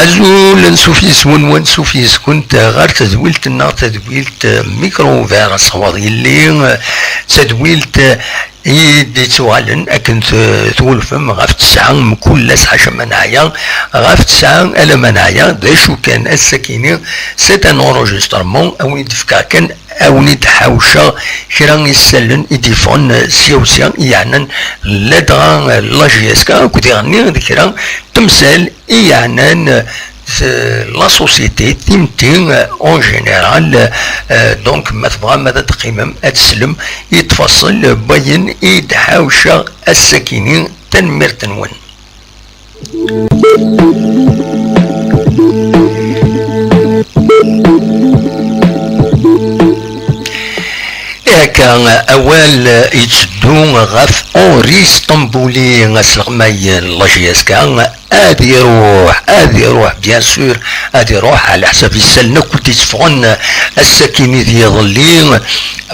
أزول نسوفيس ونسوفيس كنت غير تدويلت النار تدويلت ميكرو فيروس صواري اللي تدويلت يدي توالن أكن تولفم غاف تسعة كل حاجة منايا غاف تسعة ألا منايا دا شو كان السكيني سيت ان انروجسترمون أو يدفكا كان أو نتحاوشا كرا يسلن يديفون سيوسيا يعني لدغا لاجيسكا كودي غني ذكرا تمثال يعني la société تيمتين en général donc ما تبغى ماذا تقيمم أتسلم يتفصل بين يدحاوشا السكينين تنمير تنون كان أول يتشدون غف أوري اسطنبولي غسلغماي لاجياس كان ادي روح بيان سور ادي روح على حساب السلنا كنت يتفغن السكيني ديال ظلين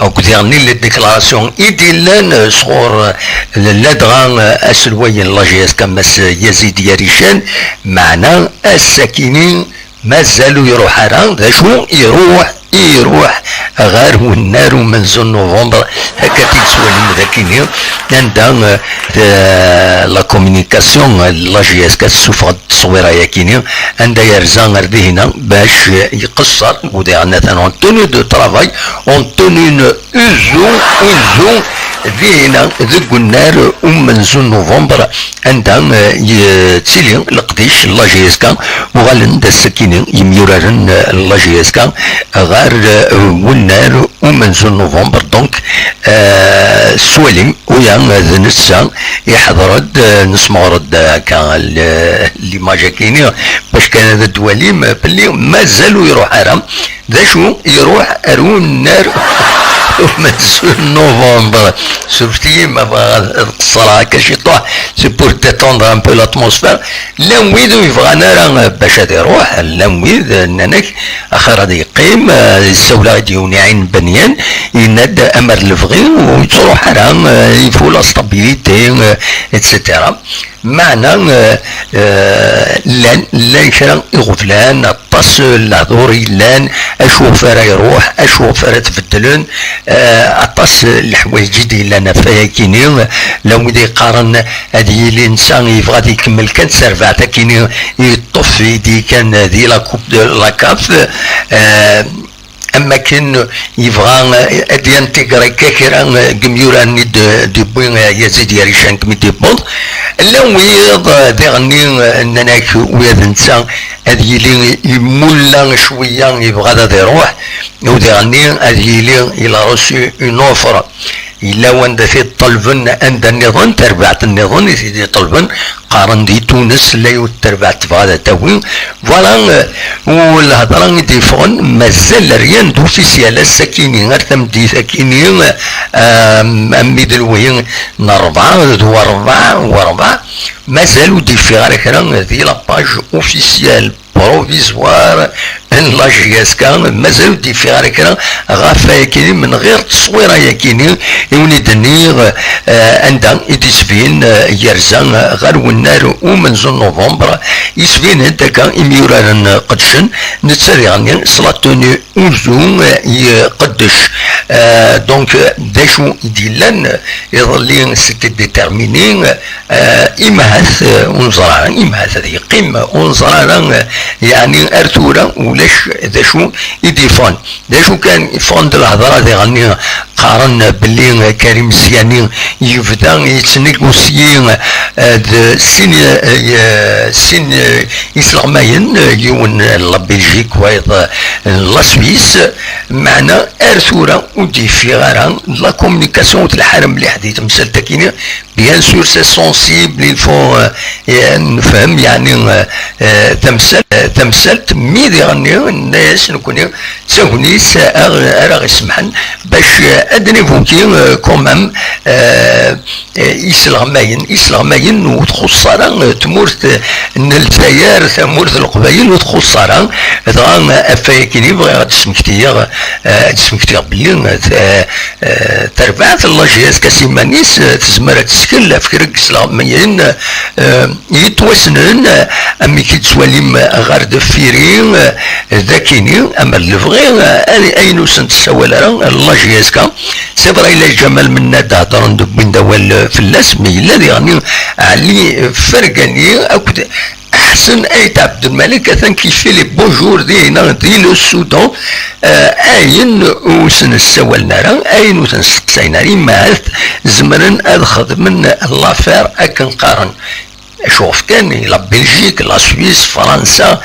او كنت يغني لي ديكلاراسيون ايديلان صغور لدغان اسلوي لاجياس كماس يزيد يريشان معنا السكيني مازالو يروح راه ذا شو يروح غير والنار ومنزل نوفمبر هكا تيسوالي ذاكيني عندها لا كومونيكاسيون لا جي اس كتشوف التصويره ياكيني عندها يرزا غردي هنا باش يقصر ودي عندنا اون توني دو ترافاي اون توني اوزو ذي هنا ذوك النار ومنزل نوفمبر عندها تسيلي القديش لا جي اس كا وغالن دا السكيني يميورارن لا جي اس كا غير والنار ومنزل نوفمبر دونك سواليم ويا نسا يحضرد نسمعرد كان اللي ما جاكيني باش كان هذا الدواليم باللي مازالوا يروح ارام ذا شو يروح ارون النار ومنزل نوفمبر شفتي ما الصراحه كاش يطوح سي بور تيتوندر ان بو لاتموسفير لا ويدو يبغى نار باش هذا يروح لا ويد انك اخر هذا يقيم السوله ديوني عين بنيان يناد امر الفغي وتروح راه يفو لا ستابيليتي اتسيتيرا معنى لان كرا يغفلان الطاس الهضوري لان اشوفر يروح اشوفر تبدلون الطاس الحوايج جدي لنا فيها كيني لو يدي قارن هذه الانسان يبغى يكمل كان سيرفاتا كيني يطف يدي كان هذه لا كوب دو لا كاف اما كان يبغى ادي انتيغري كاكرا جميوراني دي بوين يزيد يريشان كمي دي بوند لو يض ديغني اننا ويد انسان هذه لي يمولا شويه يبغى هذا يروح وديغني هذه لي الى روسي اون اوفر إلا وند في طلبن عند النظام تربعت النظام يزيد طلبن قارن دي تونس لا يتربعت فهذا توين فوالا والهضره يديفون مازال ريان دوفيسيال السكيني غير تمدي سكيني امي دلوين نربعه وربعه مازالوا ديفي غير كرا دي لاباج اوفيسيال بروفيزوار ان لا جي اس كان مازالوا ديفي غير كرا غافا ياكيني من غير تصويره ياكيني يوني دنيغ عندها يديسفين يرزان غير والنار ومنزل نوفمبر يسفين هداك يميوران قدشن نتسري غني صلاتوني اوزون يقدش دونك داشو يديلان يظلين سيتي ديتيرميني إمهاث ونزرع إمهاث هذه قمة ونزرع يعني أرتورا ولاش داشو يديفون داشو كان يفون الهضرة دي غني قارن باللي كريم سياني يبدا يتنيغوسيي سين إسلاميين يون لا بلجيك ويض لا سويس معنا أرتورا وديفي غير لا كومونيكاسيون الحرم اللي حديث مسال تاكيني بيان سور سي سونسيبل الفو نفهم يعني تمثلت ميدي غني الناس نكون تساونيس راه يسمحن باش ادني فوكي كومام اسلاميين وتخص راه تمورت الجزائر تمورت القبائل وتخص راه دغا افايكيني بغا تسمكتي بلي تربعت الله جهاز كاسيمانيس تزمر تسكن فكرك اسلاميين يتوسنن امي كي تسواليم غار دفيري ذاكيني اما الفغي اين سنت السوالة الله جياسكا سيبرا الى جمال منا تهضرون بين دوال في اللاسمي الذي غني علي فرقاني اكد احسن ايت عبد الملك اثن كيفي لي بونجور دينا دي لو السودان اين وسن السوال نارا اين وسن سقسايناري معاث زمرن ادخذ من لافير اكن قارن شوف كان لا بلجيك لا سويس فرنسا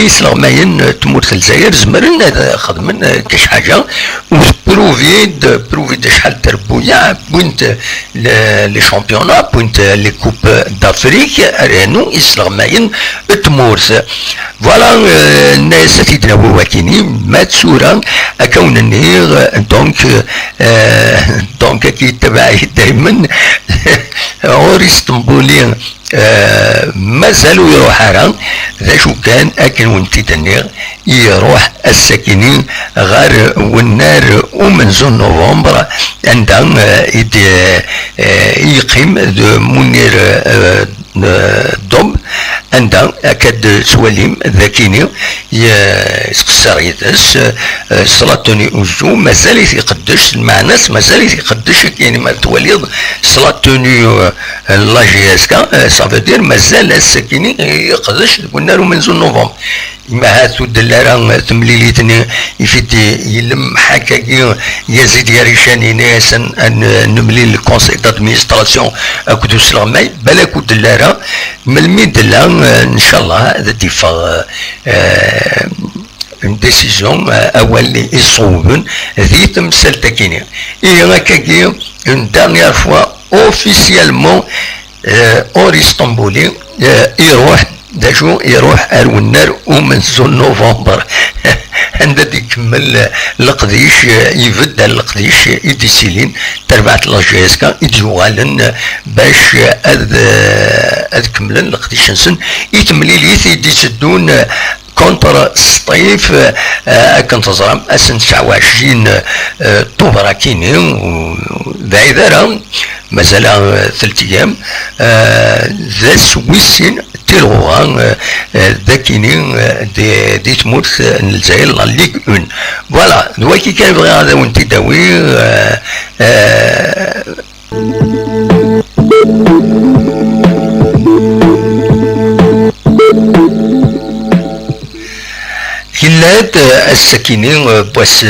يسلغماين تموت الجزائر زمرن خذ من كاش حاجه بروفيد شحال تربويا بوينت لي شامبيونا بوينت لي كوب دافريك رانو يسلغماين تمورث فوالا الناس تيتناو واكيني مات سورة اكون النهير دونك كيتبعي دايما غور اسطنبولي مازالو يروح راه ذا شو كان اكن وانتي تنير يروح الساكنين غار والنار ومنزون نوفمبر عندها يقيم منير دوم عندها اكاد سواليم ذاكيني يسقسر يدس صلاتوني وزو مازال يقدش المعناس مازال يقدش يعني ما تواليض صلاتوني لا جياسكا صافي مازال الساكنين يقدش والنار ومنزون نوفمبر ما هاتو دلارا تمليليتني يفيتي يلم حكاكي يزيد يريشاني ناس ان نملي الكونسي دادمينستراسيون اكدو سلامي بلاكو دلارا ملمي دلا ان شاء الله هذا ديفا une décision اولي يصوبون ذي تمثل تكيني اي هكاكي une dernière fois officiellement اور اسطنبولي يروح داشو يروح الونار ومنزون نوفمبر عندها يكمل القديش يبدا القديش يديسيلين تربعت لاجيسكا يديوالن باش اد كملن القديش نسن يتمليليث يديسدون كونتر الصيف كنت تزرم اسن 29 طوبرا كيني بعيدة مازال 3 ايام ذا سويسين تيروغان ذاكيني دي تموت الجزائر لا ليغ 1 فوالا دواكي كان بغي هذا وانت داوي كلات السكينين بوس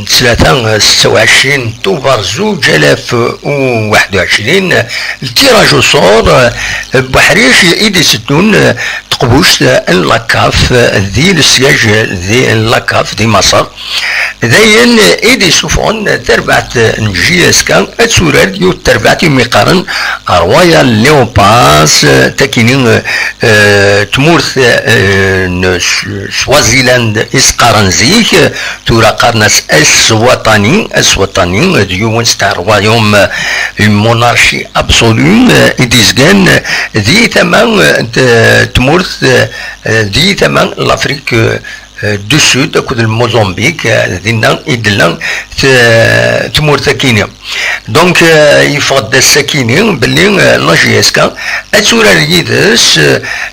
26 طوبر 2021 التيراج صور بحريش ايدي ستون تقبوش اللاكاف ذي السياج ذي اللاكاف دي مصر ذين ايدي سوفون تربعت نجيسكا اتسورات يو تربعت مقارن روايا ليوباس تاكينين تمورث سوازيلاند اسقارن زيك تورا قرناس الوطني ديون ستار رويوم المونارشي ابسولو اديزغان دي تمام تمورث دي تمام لافريك دو سود كود الموزمبيق دينا يدلنا تمور تاكينيا دونك يفضل السكيني باللي لاجيسكا اتسورا ريدس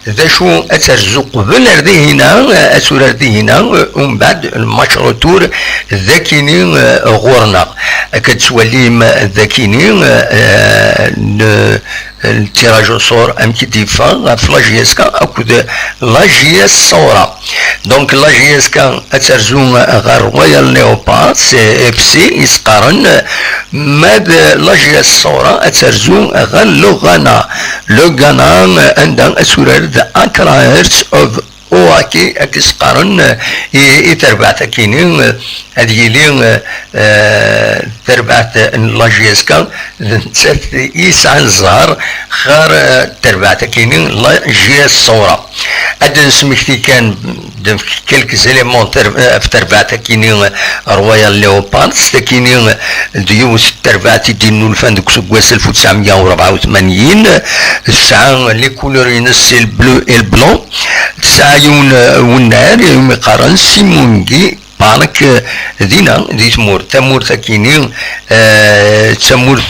ذا شو اترزق قبل ردي هنا اتسورا ردي هنا ومن بعد الماتش روتور ذاكيني غورنا كتسواليم ذاكيني التيراج صور ام كي ديفا في لاجيسكا اكود لاجيس صورا دونك لاجيسكا اترزون غير رويال ليوبارد سي اف سي يسقارن ماد لاجيس صورا اترزون غير لوغانا عندها اسورار ذا اكرايرز اوف واكي اكسقارن يتربعت كينين هذه لين تربعت لاجيسكا يسعى الزهر خار تربعت كينين لاجيس صورة ادن سمكتي كان كلك زيليمون في تربعت كينين رويال ليوباردز كينين ديوس تربعت دينو الفندق سكواس 1984 الساعة لي كولور ينس البلو البلون الساعة والنهار يقارن سيمونجي بارك دينا دي تمور تاكيني تمور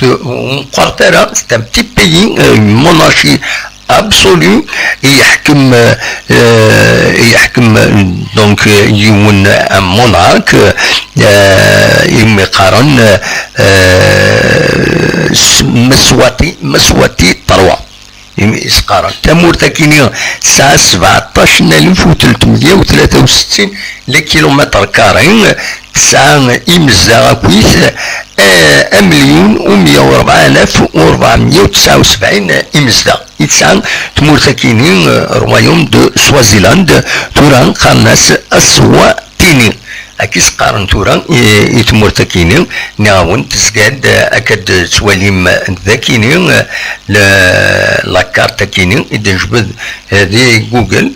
قرطرة c'est un petit pays monarchie ابسولو يحكم دونك يون مونارك يقارن مسواتي طروا إسقارا تمور تاكيني ساعة 17363 لكيلومتر كاري تسعة إمزا كويس 1,104,479 إمزا يتسعى تمور تاكيني رويوم دو سوازيلاند توران قرناس أسواتيني أكيس قارن تورا يتمور تاكيني نعاون تزقاد أكد تواليم ذاكيني لاكارتا كيني إذا جبد هذه جوجل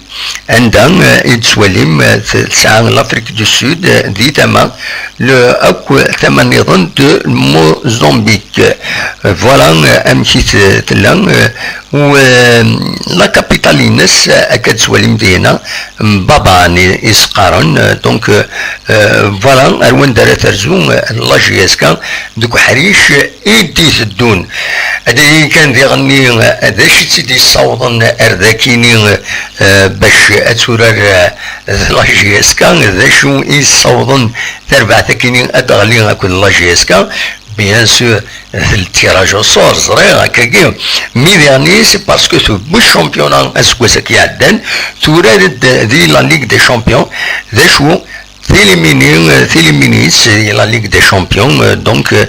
عندها يتسواليم تسعة لافريك دو سود دي تما أكو ثمان نظام دو موزمبيك فوالا أمشيت تلا و لا كابيتالينس أكد سواليم دينا باباني إسقارن دونك فوالا أروان دارا ترزو لاجيسكا دوك حريش إيدي تدون هذا كان يغني هذا شي تيدي يصوضن أرداكيني باش أتورر لاجيسكا هذا شو يصوضن تربع تاكيني أدغلي أكون لاجيسكا بيان سور التيراج au sort صغير هكاكي مي ديرني سي باسكو تو بو شامبيون اسكوسا كيعدان تورد دي لا ليغ دي شامبيون ذا شو تيليمينيس لا ليغ دي شامبيون دونك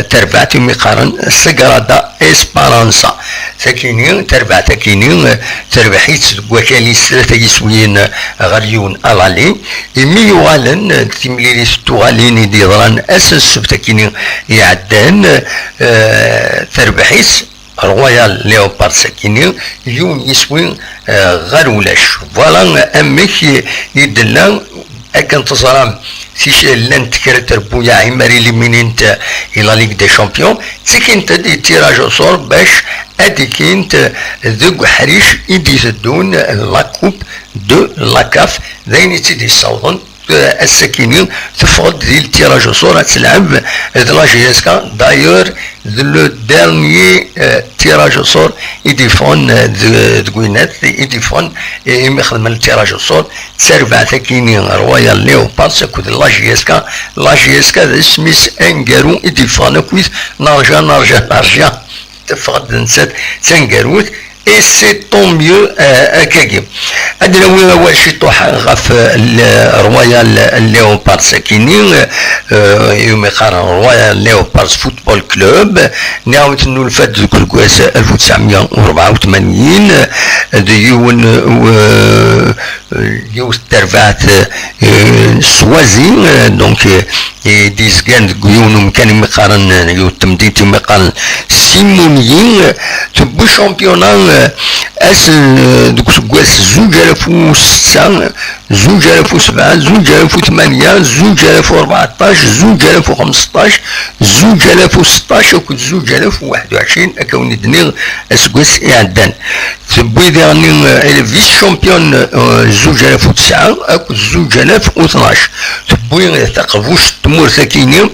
تربعت مقارن سجرادا اسبرانسا ساكيني تربع تاكيني تربحيت وكالي ثلاثة يسويين غريون الالي مي يوالن تيمليلي ستوغاليني ديضران اساس تاكيني يعدان تربحيت رويال ليوبارد ساكيني اليوم يسوي غرولاش فوالا امك يدلنا أكن تصرام سيش لن تكرتر بويا عماري لمنينت إلى ليغ دي شامبيون تكنت دي تيراج صور باش أديكنت ذوق حريش إدي تدون لاكوب دو لاكاف ذين تدي صوضن السكينين تفقد دي التيراج صور تلعب ذلا جيسكا دايور لو ديرنيي تيراج صور يديفون دقوينات يديفون يخدم التيراج صور تسربع تاكيني رويال ليوبارد سكود لا جيسكا ذا سميس انجارو يديفون كويس نرجع تفقد نسات تنجاروت et c'est tant mieux كاكي هذا هو شي طوح غاف الرويال ليوبارد ساكيني يوم يقارن رويال ليوبارد فوتبول كلوب نعاود نولفات ذوك الكواس 1984 ديون تربعت سوازي دونك ديزكان قيونهم كان مقارن يو تمديتي مقارن سيمونيين تبو شامبيونا اس دوك سكواس 2006 2007 2008 2014 2015 2016 وكنت 2021 اكوني دنيغ اسكواس يعدان تبوي ديرني فيس شامبيون 2009 اكو 2012 تبوي تقفوش تمور ساكيني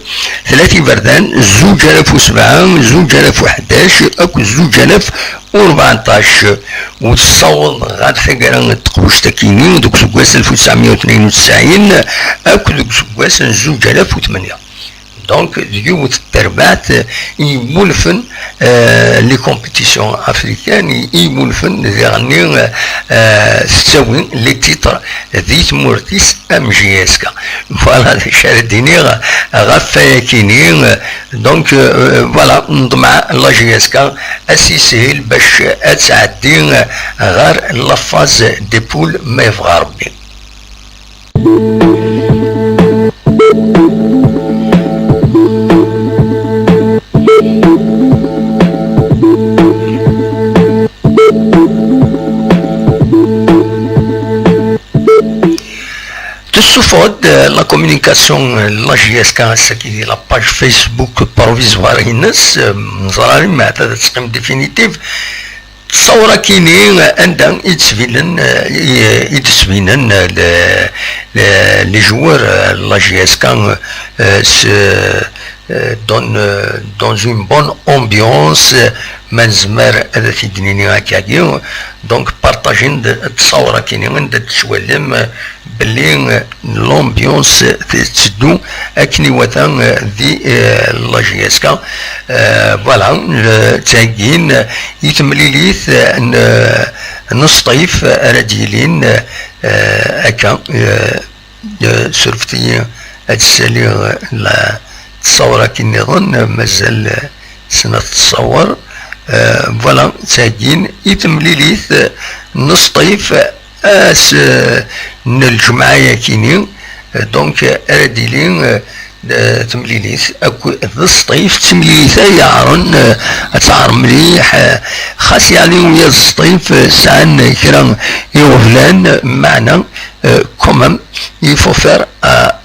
ثلاثي بردان 2007 2011 اكو 2014 وتصور غاد حقا تقوش تاكيني دوك سكواس 1992 اكو دوك سكواس 2008 دونك اليوم تربعت يمولفن لي كومبيتيسيون افريكان يمولفن يعني تساوي لي تيتر ذي مورتيس ام جي اس كا فوالا شارديني غاف كيني دونك فوالا نضمع لا جي اس كا اسي سهل باش اتعدي غير لافاز دي بول ما يبغى ربي. Sous-faute la communication, la JSK, qui est la page Facebook provisoire, نظرا ما تتسقم définitive تصورة كيني عندهم يتسفينن لي جوار لا جي اس كان dans une bonne ambiance منزمر هذا تيدنيني هكاكي دونك بارطاجين التصاورة كاينين عند تسوالم باللي لومبيونس تسدو اكني وثان دي لاجياسكا فوالا تاكين يتمليليث نصطيف راديلين هكا سرفتي هتسالي التصاورة كي نظن مازال سنة تصور فوالا تاكين يتمليليث نصطيف اس الجمعية كينين دونك راديلين تمليليث اكو الصيف تمليليث يعرن تعر مليح خاص يعني ويا الصيف ساعن كرا يوفلان معنا كومام يفو فير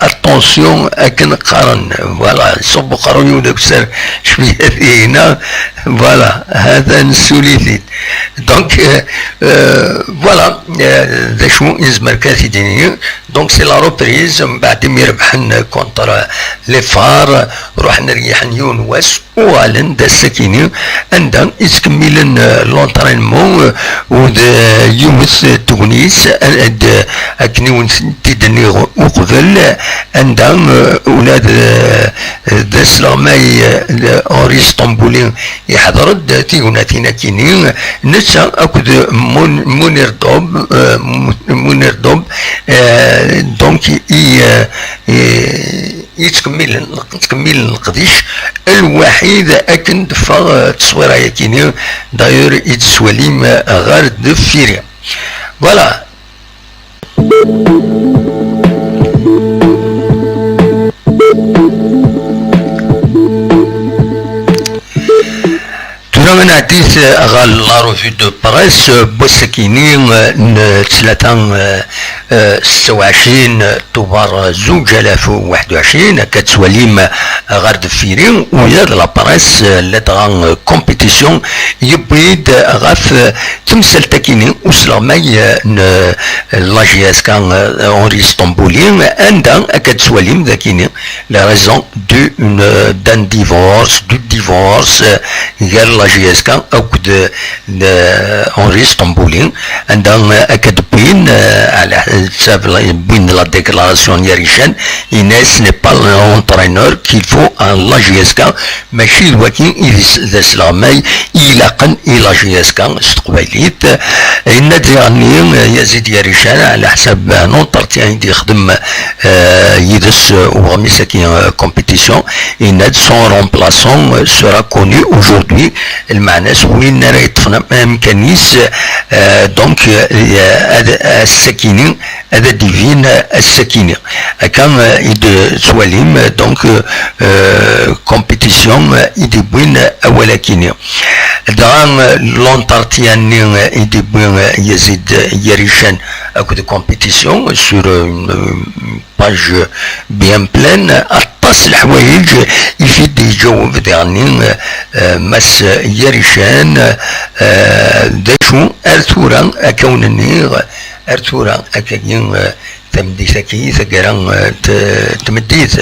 اتونسيون اكن قارن فوالا صبو قارن وداك سر شويه فينا فوالا هذا نسوليثيت دونك فوالا ذا شو نزمر كاثي ديني دونك سي لا روبريز من بعد ما يربحن كونتر لي فار روح نريح نيون واس وعلن دا السكيني عندها يتكملن لونترينمون ود يومس تونس اكني تدني وقبل عندها ولاد دا سلاماي اوري اسطنبولي يحضر تيوناتينا كينين نسا اكد منير دوب دونك يتكمل القديش الوحيد اكن دفا تصويره يكيني داير يتسوليم غير دفيريا فوالا من حديث غال لا روفي دو بريس بوسكيني تلاتان 26 طوبار 2021 كتسواليم غارد فيرين ويا لا بريس لدغان كومبيتيسيون يبيد غاف تمثل تاكيني وسلامي لاجياس كان اونري اسطنبولي عندها كتسواليم ذاكيني لا ريزون دان ديفورس قال لاجياس او كد اونري اسطنبولي عندها كتبين على حساب بين لا ديكلاراسيون ياريشان إناس ني با لونترينور كيل فو ان لاجياسكا ماشي الوكين إذا سلامي إلاقا إلى جياسكا استقباليت النادي غني يزيد ياريشان على حساب نونترتيان يدي يخدم يدس وغميساكي كومبيتيسيون النادي سون رومبلاسون سورا كوني اوجوردي المعنى وين راه يطفنا مكانيس دونك السكيني هذا ديفين السكينة كان يد سواليم دونك كومبيتيسيون يدي بوين أولا كينيا دان لونتارتيان يدي بوين يزيد يريشان أكو دي كومبيتيسيون سور باج بيان بلان أطاس الحوايج يفيد يجاوب ديعني مس يريشان داشو أرثورا أكونني أرثورا أكاين تمديثكي ثقران تمديث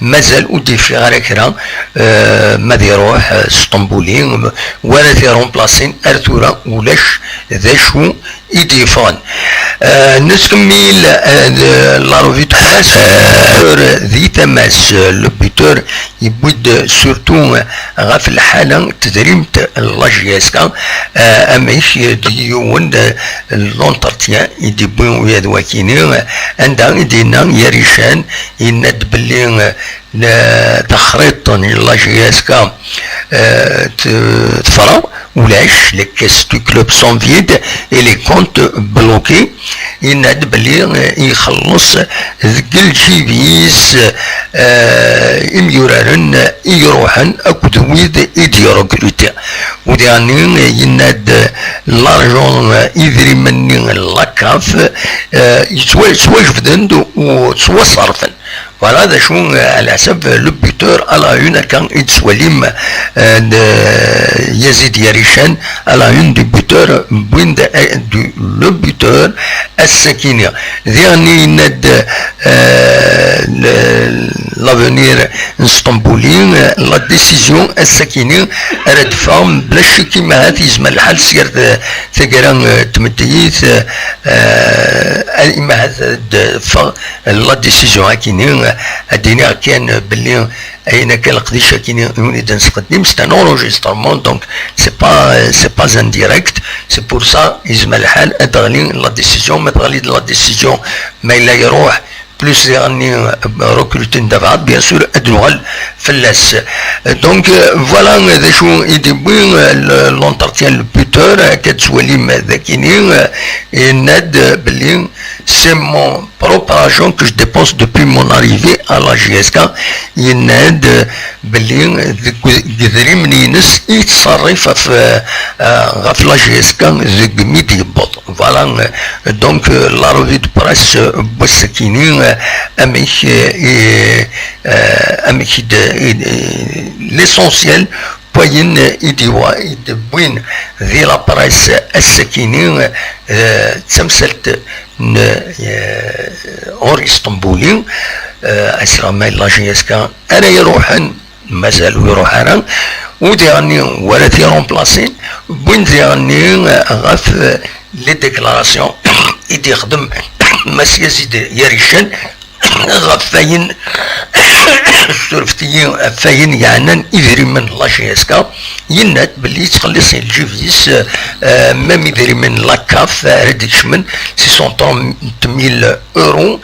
مازال ودي في غير ماذا يروح اسطنبولي ولا في رومبلاسين أرثورا ولاش ذا شو إيديفون نسكمل لا روفي تماس ذي تماس لوبيتور يبود سورتو غاف الحالة تدريمت لاجياسكا أميش ديون لونترتيان يديبون وياد واكيني عندها يدينا يريشان يند بلي تخريط لاجياسكا تفرا ولاش لي كاس دو كلوب سون فيد اي لي كونت بلوكي يناد بلي يخلص ذك الجيبيس يميورارن يروحن اكد ويد يديرو كلوتي ودياني يناد لارجون يدري مني لاكاف يتواجد وتوا صرفن فوالا هذا شو على حسب لو بوتور على اون كان يتسوليم يزيد يريشان على اون دي بوتور بوين لو بوتور السكينة ذيعني ند لافونير اسطنبولي لا ديسيزيون السكينة رد فام بلا شك كيما هذه يزم الحال سير ثقرا تمديث إما هذا لا ديسيزيون هكيني الدنيا كان باللي أين كان القديش كاين يريد نستقدم سي ان انجسترمون دونك سي با ان ديريكت سي بور سا يزم الحال ادغلي لا ديسيزيون ما تغلي لا ديسيزيون ما الا يروح بلوس يعني ركروتين دفعات بيان سور ادنوال فلاس دونك فوالا هذا شو يدير لونترتيان لو بوتور كتسولي ذاكيني ناد بلي c'est mon propre argent que je dépense depuis mon arrivée à la GSK يناد بلي قدري منينس يتصرف في غاف لا GSK ذيك ميدي يبط فوالا دونك لا روفي دو بريس بوسكيني اميك ليسونسيال بوين يدبوين ذي لا بريس السكيني تمثلت اور اسطنبولي اسرامي لا جيسكا انا يروحن مازالوا يروحان وديرني ولا تي رومبلاسي بوين ديرني غاف لي ديكلاراسيون يدي يخدم ماسي يزيد يريشن غاف فاين سورفتي فاين يعني يدري من لا جيسكا ينات باللي تخلص الجيفيس ميم يدري من لاكاف رديش من 600,000 اورو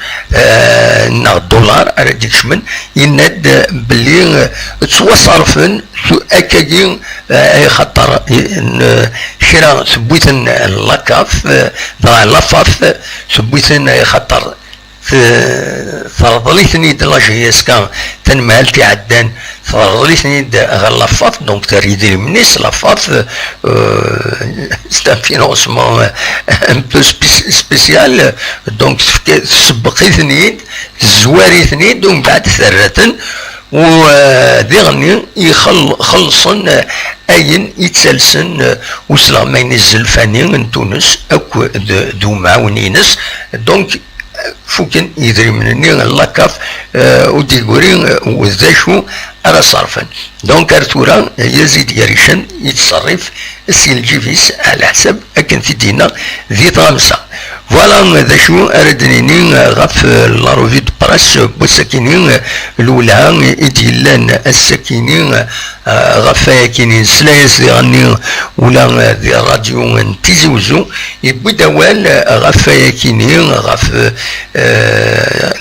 نا دولار رديش من ينات باللي تصوصرفن سو اكاكي خاطر شرا سبويتن لاكاف لافاف سبويتن خاطر فرضليتني د لاجيسكا تنمالتي عدان فرضليتني غلافات دونك تريدي منيس لافات سي ان فينونسمون ان بو سبيسيال دونك سبقيتني زواريتني دونك بعد ثرة وديغني يخلصن اين يتسلسن وسلا ما ينزل فاني من تونس اكو دو معاونينس دونك فوكن يدري منني لاكاف وديغوري وذاشو على صرفا دونك ارتورا يزيد يريشن يتصرف السي الجيفيس على حسب اكن في دينا ذي طامسه فوالا ذا شو اردنيني غاف لا روفي دو براس بوساكيني الاولى يديلان السكيني غاف كاينين سلايس غني ولا ذي راديو نتيزوزو يبو دوال غاف كاينين غاف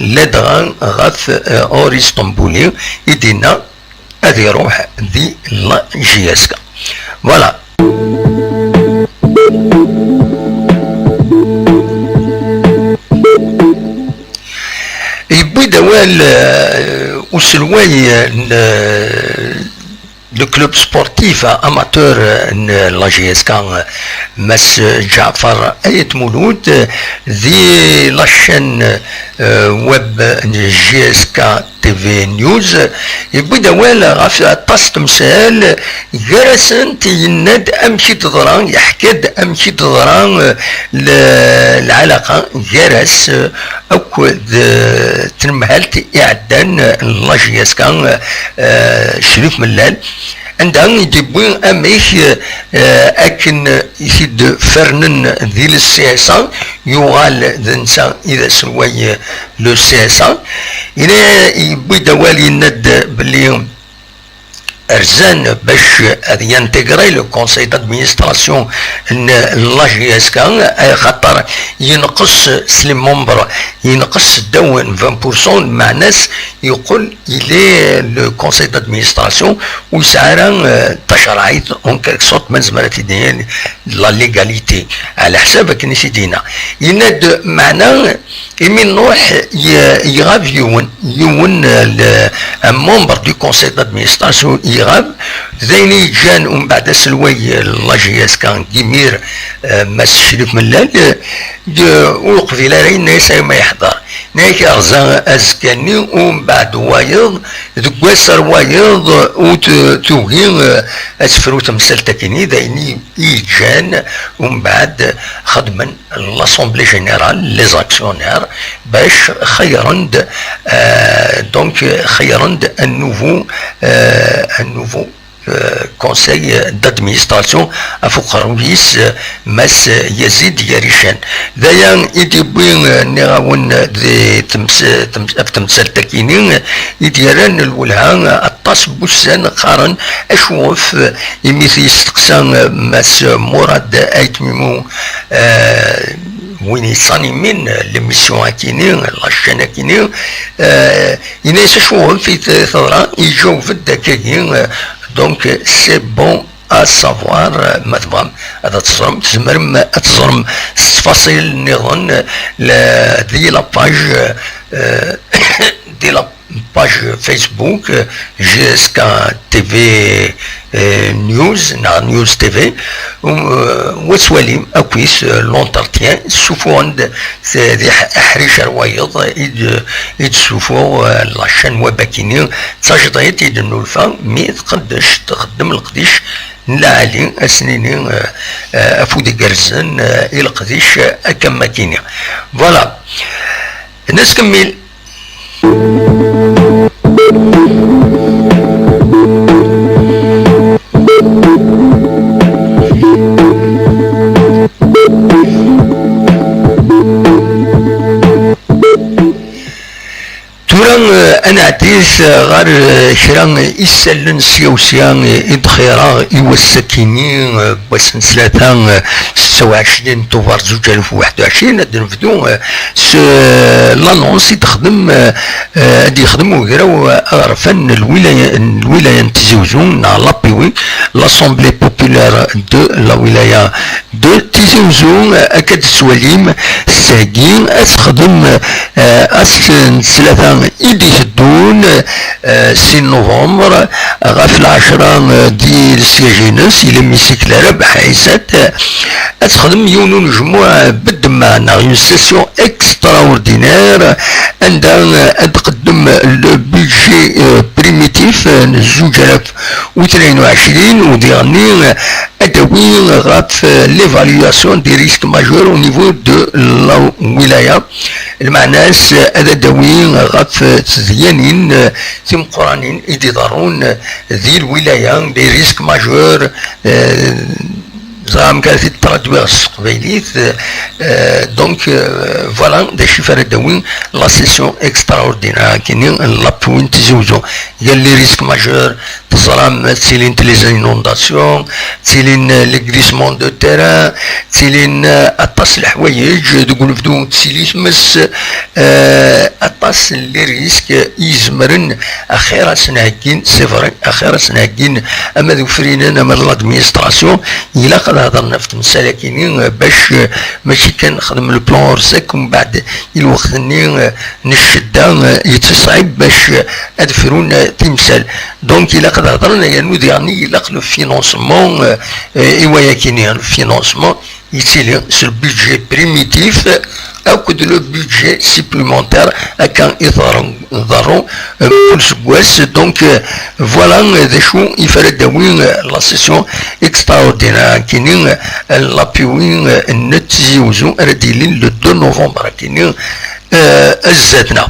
لدغان غاف اور اسطنبولي يدينا هذه يروح ذي لا جياسكا فوالا يبو دوال وسلواي لو كلوب سبورتيف اماتور لا جي اس كان مس جعفر ايت مولود ذي لاشين ويب جي اس كا تي في نيوز يبو دوال غاف طاس تمثال جرسن تيناد امشي تضران يحكد امشي تضران العلاقه جرس اكو تنمهلت اعدان لا جي اس كان شريف ملال عندها يجيبون اميش اكن يسيد فرنن ذي السياسة يغال ذنسا اذا سوي لو سياسة الى يبوي دوالي ند بلي ارزان باش ينتغري لو كونساي دادمينستراسيون لا جي اس كا خاطر ينقص سليم مومبر ينقص دون 20% مع ناس يقول الي لو كونساي دادمينستراسيون ويسعر تشرعيت اون كالك صوت من زمرات ديال لا ليغاليتي على حسابك نسيدينا يناد معنا يمين نروح يغاف يون مومبر دو كونساي دادمينستراسيون غاب ذيني جان ومن بعد سلوي لاجياس كان كيمير ماس شريف ملال والقبيلة رين يسعي ما يحضر نايك أرزان أزكاني ومن بعد وايض دقواسر وايض وتوهين أسفرو تمثال تكيني ذيني إيجان ومن بعد خدما لاسومبلي جينيرال لي زاكسيونير باش خيرند دونك خيرند النوفو conseil d'administration أفوق رئيس ماس يزيد ياريشان ذايا يديبين نغاون ذي تمثال تكينين يديران الولها الطاس بوسان قارن أشوف يميث يستقسان ماس مراد أيتميمو وين يصاني من لميسيون كينين لاشين كينين يناس شوف في ثورة يجو في الدكاكين دونك سي بون à savoir مثلا هذا تصرم تزمرم تصرم تفاصيل نظن دي لاباج دي لاباج فيسبوك جيسكا تي في نيوز نيوز تي في وسواليم اكويس لونترتيان سوفو عند ذي حريش روايض يتسوفو لاشان وباكينين تاجدايت يدنو الفا مي تقدش تخدم القديش نلعلي اسنيني افودي قرزن الى قديش اكم ماكيني فوالا الناس كمل انا عديث غير شران يسالن سيوسيان ادخيرا يوسكيني بوسن ثلاثة 26 طوفار 2021 نفدو لانونس يتخدم ادي يخدموا غيرو عرفن الولايه نتزوزون لابيوي لاسومبلي بوبولار دو لا ولايه دو تيزوزون اكاد سواليم ساقين تخدم ثلاثة يدي يدون 6 نوفمبر غاف العشرة ديال السياجينس الى ميسيكلا بحيثات تخدم يونو مجموعة بالدمانة اون سيسيون اكستراوردينير عندها تقدم لو بيجي بريميتيف 2022 وديرني ادوي غاف ليفالياسيون دي ريسك ماجور او نيفو دو لا ولاية المعناس هذا دوي غاف تزيانين ثم قرانين يدارون ذي الولاية دي ريسك ماجور زعما كانت تتردد القبيليت دونك فوالا دا شفار الدوين لا سيسيون اكستراوردينير كاينين لابوين تزوجو قال لي ريسك ماجور تزرام تسيلين لي انونداسيون تسيلين لي غريسمون دو تيران تسيلين اطاس الحوايج تقول بدو تسيلي تمس اطاس لي ريسك يزمرن اخيرا سنهكين سي فري اخيرا سنهكين اما ذو فرينان اما لادمينستراسيون الى هضرنا في المساكين باش ماشي كنخدم البلان اورسيك ومن بعد الوقتني نشد يتصعب باش ادفرون تمثال دونك الى قد هضرنا يعني الى لو فينونسمون ايوا كاين الفينونسمون يتسيلي سو بيدجي بريميتيف او كود لو بيدجي سيبليمونتير كان يضرون كل سكواس دونك فوالا ذا شو يفرد داوين لا سيسيون اكستراوردينير كاينين لابيوين نتزيوزو رديلين لو 2 نوفمبر كاينين الزادنا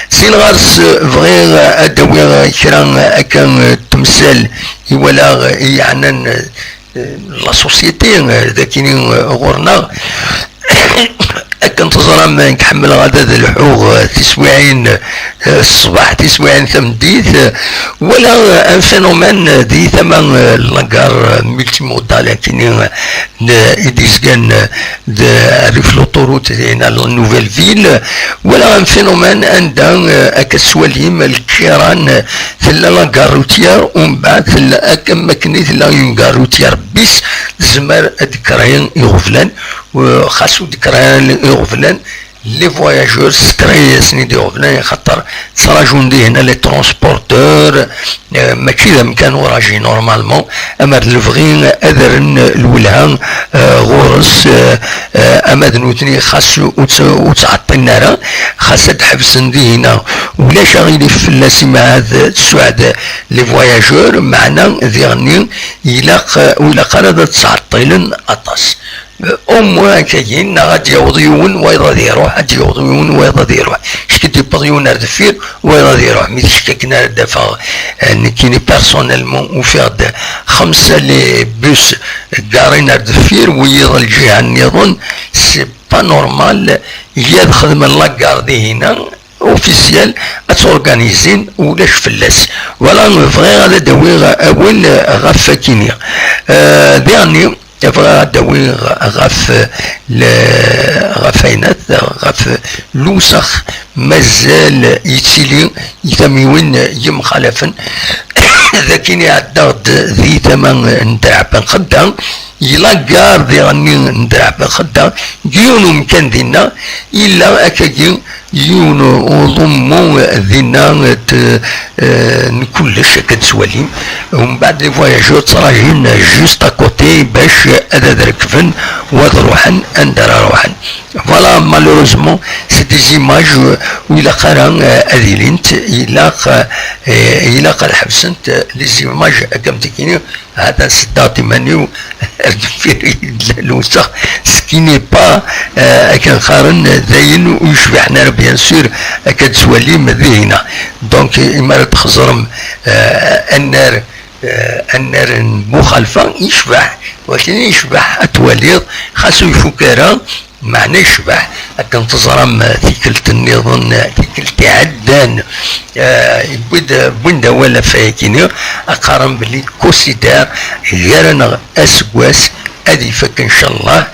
سين غارس فغير اداوي كرا كان تمثال ولا يعني لا سوسيتي ذاكينين غورنا كنت زرام نكحمل غدا الحوغ تسويعين الصباح تسويعين ثمديث ولا ان فينومين دي ثمن لاكار ملتي مودال كاينين ايديسكان ريف لوطوروت ديالنا لنوفيل فيل ولا ان فينومين عندها كسواليم الكيران ثلا لاكار روتيير ومن بعد ثلا كما كني ثلا اون كار روتيير بيس زمر ذكرين يغفلان وخاصو ذكرين يغفلان لي فواياجور سكري سنيدي غفلان خاطر تصراجون دي هنا لي ترونسبورتور ماشي ذا مكانو راجي نورمالمون اما الفغين اذرن الولهان غورس اما ذنوتني خاص وتعطي النار خاص تحبسن دي هنا ولا شغيلي في اللاسي مع هذا السعد لي فواياجور معنا ذيغني يلاق ولا قرادة تعطيلن اطاس أم كاين غادي يوضيون ويضا يروح غادي يوضيون ويضا يروح شكدي بغيون ردفير ويضا يروح مي شككنا دافع كيني بيرسونيلمون وفيغ 5 لي بوس قارين ردفير ويضا الجهة النظام سي با نورمال يا خدم لاكار دي هنا اوفيسيال اتورغانيزين ولاش فلاس ولا فغي غادا داوي اول غاف كيني ديرني يبغى داوي غاف غافينات غاف لوسخ مازال يتسيلي يتميون يمخالفن ذاكيني عداد ذي ثمن ندرع بن خدام يلاقار ذي غني ندرع بن خدام جيونو مكان دينا إلا أكاكي يونو وضمو ذينا كلش كتسواليم ومن بعد لي فواياجور تراجين جوست اكوتي باش هذا ركفن وهذا روحن اندرا روحن فوالا مالوروزمون سي دي زيماج ويلا قرا اذيلينت يلاق الحبسنت لي زيماج كم تكيني هذا سداتي مانيو الفيري الوسخ سكيني با كان قارن زين ويشبحنا بيان سور كتسواليم ذهنا دونك إما تخزرم النار المخالفة يشبح ولكن يشبح أتواليض خاصو يفكرها معنى يشبح لكن تزرم ثيكلت النظام ثيكلت عدان بوين ولا فايكيني أقارن بلي كوسيدار غيرنا أسواس أدي فك إن شاء الله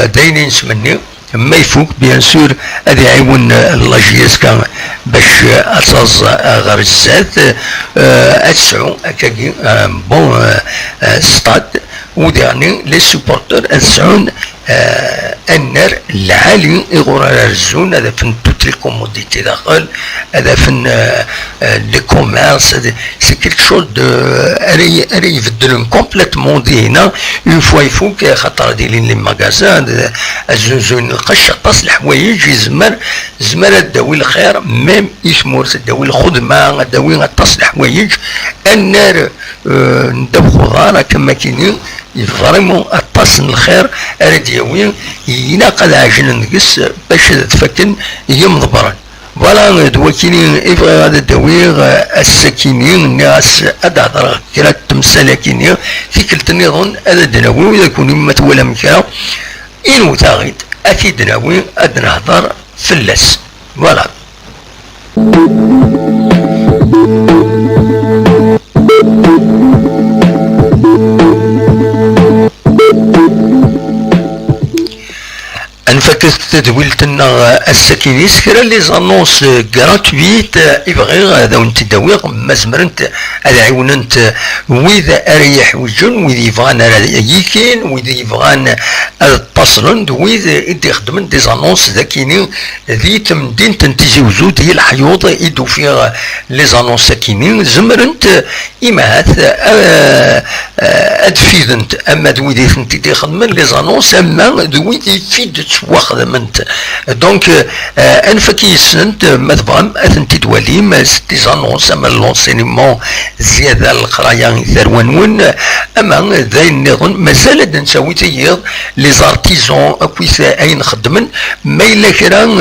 داينين نسمني ما يفوق بيان سور هذا يعاون لاجيس كان باش اساس غير الزاد اتسعو هكاكي بون ستاد وديرني لي سوبورتور اسعون النار العالي يغور الزون هذا فن توت لي كوموديتي داخل هذا فن لي كوميرس سي كيلك شوز دو اري يبدلون كومبليتمون دي هنا اون فوا يفوك خاطر دايرين لي ماغازان الزنزون القش طاس الحوايج زمر داوي الخير ميم يشمور داوي الخدمه داوي طاس الحوايج النار ندب خضار كما كاينين فريمون الطاس الخير رديوي يناقض عجل نقص باش تفكن يمضبرا فوالا دواكيني إفغي هذا الدوير السكينين الناس أدعطر كرا تمسالاكيني في كلت النظام هذا دناوي وإذا كوني ما تولا مكرا إنو تاغيد أكيد دناوي أدنهضر فلاس فوالا انفك تدويلتنا السكينيس كرا لي زانونس غراتويت يبغي هذا وانت داوي ما زمرنت هذا عيوننت وإذا اريح وجن وإذا يبغان يكين وإذا يبغان اتصلن وإذا يدي خدمن دي زانونس ذاكيني ذي تمدين تنتجي وزود هي الحيوط يدو فيها لي زانونس سكينين زمرنت إماهات ادفيدنت اما دويدي تنتي خدمن لي زانونس اما دويدي فيد وخدمنت دونك انفكي سنت مثلا اثنتي دواليم ستي زانونس اما لونسينيمون زياده القرايه ثروانون اما ذا النظام مازال نسوي تيض لي زارتيزون كويسا اين خدمن ما الا كرا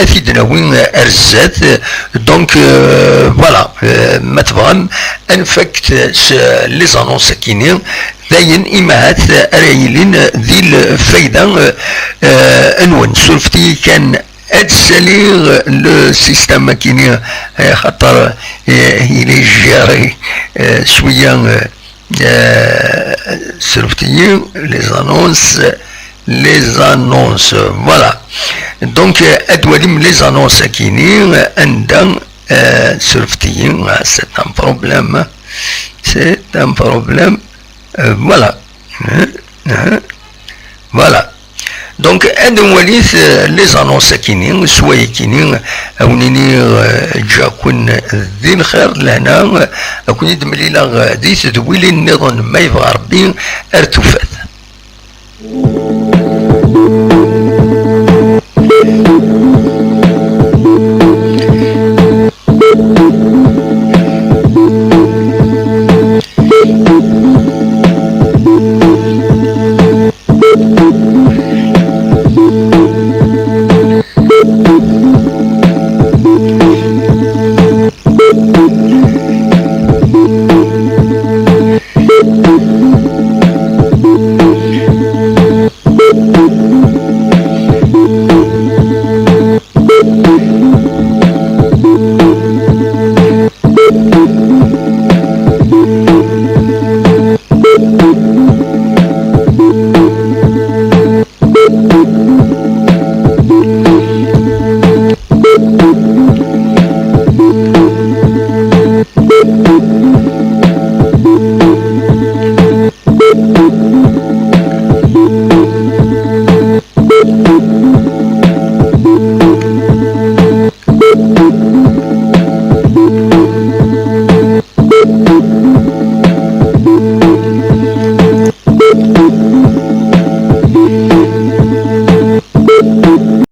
افيدنا وين ارزات دونك فوالا مثلا انفكت لي زانونس كينين داين إماهات أرايلين ذي الفايدة أنون سولفتي كان أتسالي لو سيستم كيني خاطر إلي جاري شوية سولفتي لي زانونس فوالا دونك أدواليم لي زانونس كيني عندها سولفتي سي ان بروبليم voilà voilà donc هذا وليث لي زانونس كينين سوايا كينين اونيني جا كون ذي الخير لهنا اكون يدملي لا غادي تدويلي النظام ما يبغى ربي ارتفات